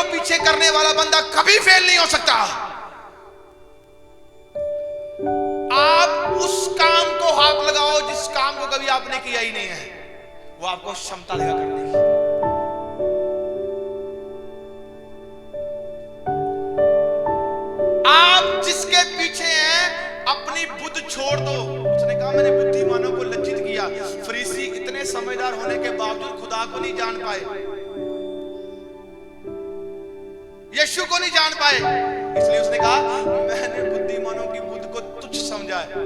पीछे करने वाला बंदा कभी फेल नहीं हो सकता। आप उस काम को हाथ लगाओ जिस काम को कभी आपने किया ही नहीं है, वो आपको क्षमता देगा करने की। आप जिसके पीछे हैं अपनी बुद्ध छोड़ दो। उसने कहा मैंने बुद्धिमानों को लज्जित किया। फरीसी इतने समझदार होने के बावजूद खुदा को नहीं जान पाए, यीशु को नहीं जान पाए, इसलिए उसने कहा मैंने बुद्धिमानों की बुद्ध को तुच्छ समझा है।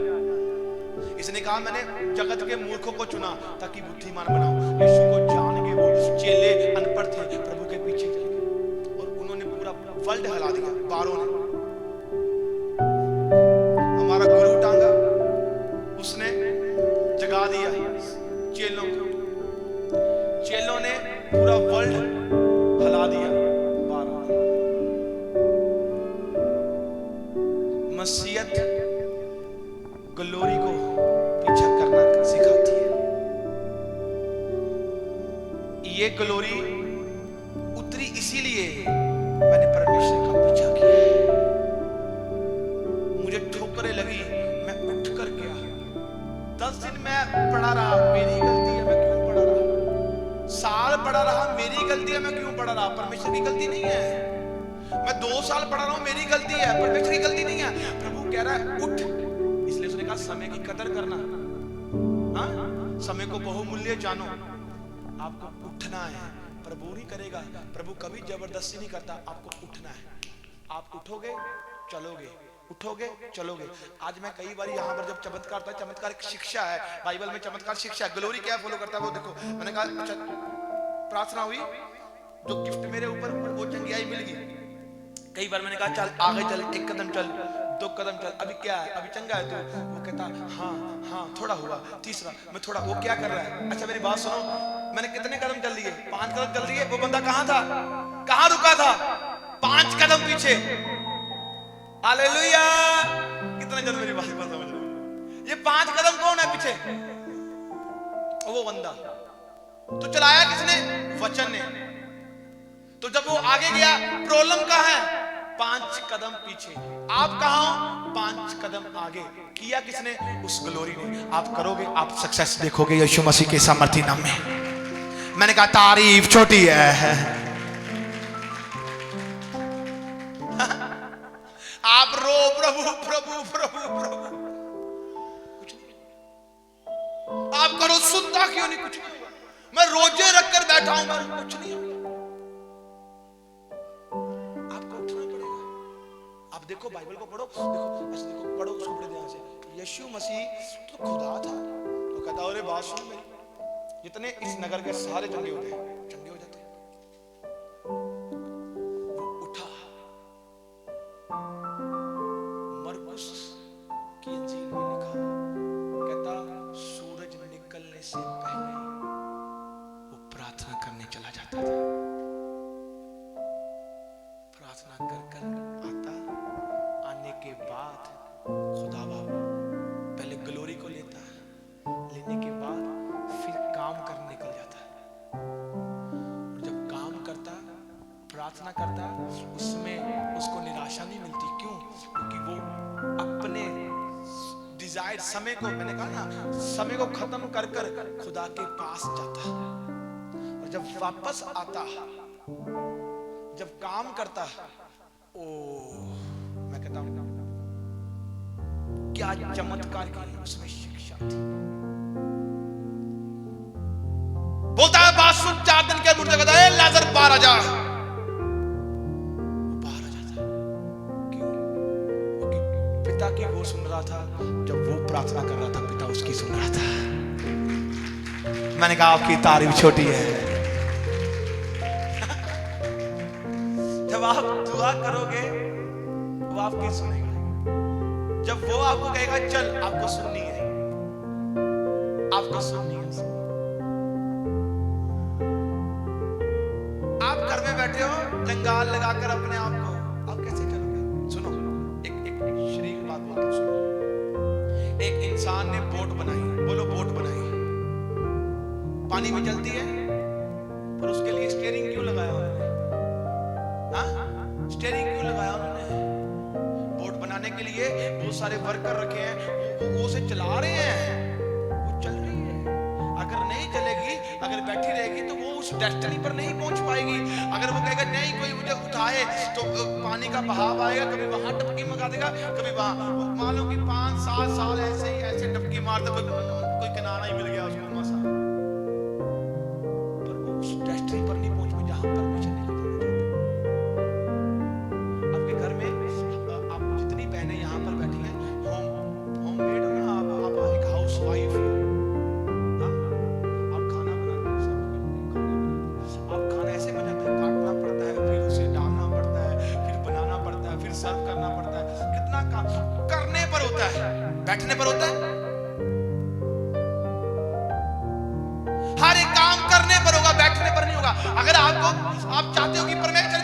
इसने कहा मैंने जगत के मूर्खों को चुना ताकि बुद्धिमान बनाऊं। यीशु को जान के वो चेले अनपढ़ थे, प्रभु के पीछे चले गए और उन्होंने पूरा वर्ल्ड हिला दिया। बारों ने हमारा गुरु टांगा, उसने जगा दिया चेलों को, चेलों ने पूरा वर्ल्ड हिला दिया। मसीहत ग्लोरी को पीछा करना सिखाती है। ये ग्लोरी उतरी इसीलिए मैंने परमेश्वर का पीछा किया। मुझे ठोकरें लगी, मैं उठ कर गया। 10 दिन मैं पड़ा रहा, मेरी गलती है, मैं क्यों पड़ा रहा। साल पड़ा रहा, मेरी गलती है, मैं क्यों पड़ा रहा। परमेश्वर की गलती नहीं है। मैं 2 साल पढ़ा रहा हूं, मेरी गलती है, परमेश्वर की गलती नहीं है। प्रभु कह रहा है उठ। इसलिए उसने कहा समय की कदर करना, हाँ, समय को बहुमूल्य जानो। आपको उठना है, प्रभु नहीं करेगा। प्रभु कभी जबरदस्ती नहीं करता, आपको उठना है। आप उठोगे चलोगे, उठोगे चलोगे। आज मैं कई बार यहाँ पर जब चमत्कार होता है, चमत्कार एक शिक्षा है, बाइबल में चमत्कार शिक्षा है। ग्लोरी क्या फॉलो करता है वो देखो। मैंने कहा अच्छा प्रार्थना हुई, जो गिफ्ट मेरे ऊपर वो चंगियाई मिल गई। कई बार मैंने कहा चल आगे चल, 1 कदम चल, 2 कदम चल, अभी क्या है, अभी चंगा है तू। वो कहता हाँ हाँ थोड़ा हुआ, तीसरा मैं थोड़ा, वो क्या कर रहा है। अच्छा मेरी बात सुनो, मैंने कितने कदम चल लिए, 5 कदम चल लिए। वो बंदा कहाँ था, कहाँ रुका था, 5 कदम पीछे। हालेलुया। कितने जन मेरी बात समझ रहे हो। ये 5 कदम कौन है पीछे, वो बंदा। तो चलाया किसने, वचन ने। तो जब वो आगे गया, प्रॉब्लम कहाँ है, 5 कदम पीछे। आप कहाँ हो, 5 कदम आगे। किया किसने, उस ग्लोरी ने। आप करोगे, आप सक्सेस देखोगे यीशु मसीह के सामर्थी नाम में। मैंने कहा तारीफ छोटी है। आप रो प्रभु प्रभु प्रभु प्रभु, कुछ नहीं। आप करो सुनता क्यों नहीं, कुछ नहीं। मैं रोजे रखकर बैठा हूं, कुछ नहीं। आप देखो बाइबल को पढ़ो, देखो ऐसे देखो, पढ़ो उसको बड़े ध्यान से। यीशु मसीह तो खुदा था, तो कहता अरे बात सुन मेरी, जितने इस नगर के सारे चंगे होते हैं, चंगे हो जाते हैं। वो उठा, मरकुस की इंजील में लिखा, कहता सूरज निकलने से पहले वो प्रार्थना करने चला जाता था। प्रार्थना कर कर आता, आने के बाद खुदा बाप पहले ग्लोरी को लेता है, लेने के बाद फिर काम करने निकल जाता है। और जब काम करता, प्रार्थना करता, उसमें उसको निराशा नहीं मिलती। क्यों, क्योंकि वो अपने डिजायर समय को, मैंने कहा ना, समय को खत्म कर कर खुदा के पास जाता। और जब वापस आता, जब काम करता, ओ मैं कहता हूं क्या चमत्कार की उसमें शिक्षा थी। बोलता है बात सुन, 4 दिन के मुर्दे कहता है लाजर बाहर आ जा। बाहर आ जाता। क्यों, क्योंकि पिता की वो सुन रहा था। जब वो प्रार्थना कर रहा था, पिता उसकी सुन रहा था। मैंने कहा आपकी तारीफ छोटी है। जब आप दुआ करोगे वो आपकी सुनेगा। जब वो आपको कहेगा चल, आपको सुननी है, आपको सुननी है। आप घर में बैठे हो जंगाल लगाकर अपने आप को, आप कैसे चलोगे। सुनो एक शरीक बात बोलता हूं, सुनो। एक इंसान ने बोट बनाई, बोलो बोट बनाई, पानी में चलती है, पर उसके लिए स्टीयरिंग क्यों लगाया उन्होंने, के लिए बहुत सारे वर्कर रखे हैं, वो उसे चला रहे हैं, वो चल रही है। अगर नहीं चलेगी, अगर बैठी रहेगी तो वो उस डेस्टिनी पर नहीं पहुंच पाएगी। अगर वो कहेगा नहीं कोई मुझे उठाए तो पानी का बहाव आएगा, कभी वहां डुबकी मगा देगा, कभी वहां। मान लो कि 5-7 साल ऐसे ही ऐसे डुबकी मारते कोई किनारा ही मिल गया उसको मसा, पर वो उस डेस्टिनी पर नहीं पहुंच पाई जहां परमेश्वर ने जाना चाहता। आपके घर में आप जितनी बहनें यहाँ पर बैठी हैं, होम मेड हो ना, आप एक हाउस वाइफ हो, आप खाना बनाते हो, आप खाना ऐसे बन जाता है, काटना पड़ता है, फिर उसे डालना पड़ता है, फिर बनाना पड़ता है, फिर सर्व करना पड़ता है। कितना काम करने पर होता है, बैठने पर होता है? हर एक काम करने पर होगा, बैठने पर नहीं होगा। अगर आप चाहते हो कि परमेश्वर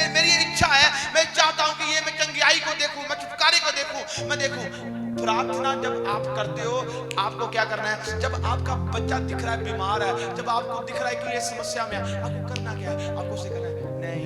मेरी इच्छा है, मैं चाहता हूं कि ये मैं चंगियाई को देखूं, मैं छुटकारे को देखूं, मैं देखूं। प्रार्थना जब आप करते हो, आपको क्या करना है? जब आपका बच्चा दिख रहा है बीमार है, जब आपको दिख रहा है कि ये समस्या में है, आपको करना क्या है? आपको उसे कहना है नहीं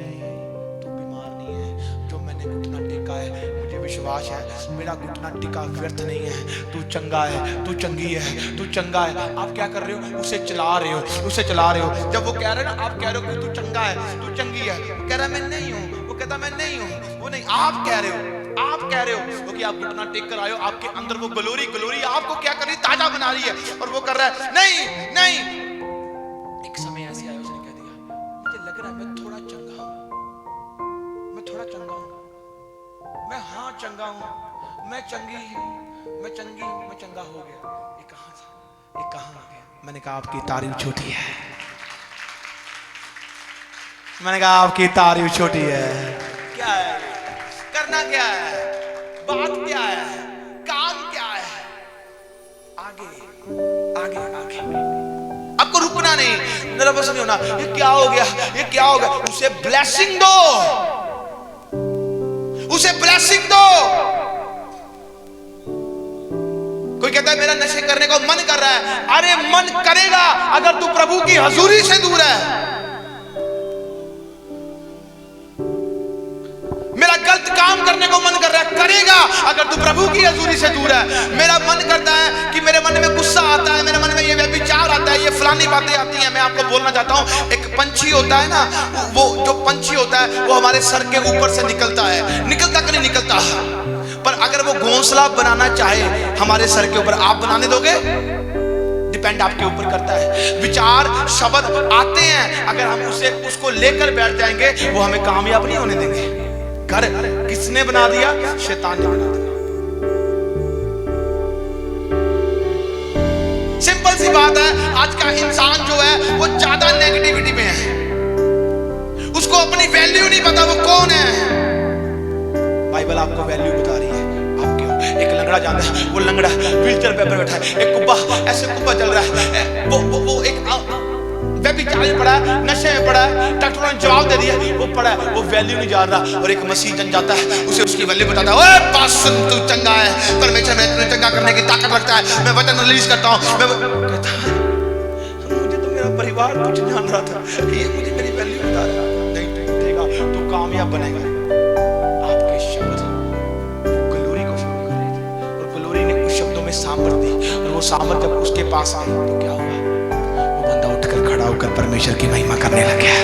तू बीमार नहीं है, जो मैंने घुटना टेका है मुझे विश्वास है मेरा घुटना टिका व्यर्थ नहीं है, तू चंगा है, तू चंगी है, तू चंगा है। आप क्या कर रहे हो? उसे चला रहे हो, उसे चला रहे हो। जब वो कह रहे हैं ना, आप कह रहे हो कि तू चंगा है, तू चंगी है, वो कह रहा है मैं नहीं हूं, वो कहता मैं नहीं हूं, वो नहीं, आप कह रहे हो, आप कह रहे हो, क्योंकि आप घुटना टेक कर आए हो, आपके अंदर वो ग्लोरी आपको क्या कर रही है? ताजा बना रही है। और वो कर रहा है नहीं नहीं। एक समय ऐसे आया, उसने कह दिया मुझे लग रहा है मैं थोड़ा चंगा हूं, मैं थोड़ा चंगा हूं, मैं हाँ चंगा हूं, मैं चंगी हूं, मैं चंगी हूं, मैं चंगा हो गया। ये कहां था? ये कहां आ गया? मैंने कहा आपकी तारीफ छोटी है, मैंने कहा आपकी तारीफ छोटी है। क्या है? करना क्या है? बात क्या है? काम क्या है? आगे आगे आगे, आपको रुकना नहीं, नर्वस नहीं होना। ये क्या हो गया? ये क्या हो गया? उसे ब्लेसिंग दो, उसे ब्लेसिंग दो। कोई कहता है मेरा नशे करने को मन कर रहा है, अरे मन करेगा अगर तू प्रभु की हजूरी से दूर है। मेरा गलत काम करने को मन कर रहा है, करेगा अगर तू प्रभु की हजूरी से दूर है। मेरा मन करता है कि मेरे मन में गुस्सा आता है, मेरे मन में ये व्यभिचार आता है, ये फलानी बातें आती हैं। मैं आपको बोलना चाहता हूँ, एक पंछी होता है ना, वो जो पंछी होता है वो हमारे सर के ऊपर से निकलता है, निकलता कि नहीं निकलता? पर अगर वो घोंसला बनाना चाहे हमारे सर के ऊपर, आप बनाने दोगे? डिपेंड आपके ऊपर करता है। विचार शब्द आते हैं, अगर हम उसको लेकर बैठ जाएंगे, वो हमें कामयाब नहीं होने देंगे। घर किसने बना दिया? शैतान ने बना दिया। सिंपल सी बात है, आज का इंसान जो है वो ज्यादा नेगेटिविटी में है, उसको अपनी वैल्यू नहीं पता वो कौन है। बाइबल आपको वैल्यू बता रही है। आप क्यों? एक लंगड़ा जाता है, वो लंगड़ा व्हीलचेयर पे बैठा है, एक कुब्बा ऐसे कुब्बा चल रहा है, वो एक व्यभिचार में पड़ा है, नशे में पड़ा है, डॉक्टरों ने जवाब दे दिया, वो पड़ा है, वो वैल्यू नहीं जान रहा। और एक मसीह जन जाता है, उसे उसकी वैल्यू बताता है, ओए पास सुन, तू चंगा है, परमेश्वर में तुझे चंगा करने की ताकत रखता है, मैं वचन रिलीज करता हूं। मैं कहता है मुझे तो मेरा परिवार कुछ जान रहा था, ये मुझे मेरी वैल्यू बता रहा है। नहीं उठेगा, तू कामयाब बनेगा। आपके शब्द ग्लोरी को शुरू कर रहे थे, और ग्लोरी ने उस शब्दों में सामर्थ दी, और वो सामर्थ जब उसके पास आई तो क्या हुआ? उठकर खड़ा होकर परमेश्वर की महिमा करने लग गया।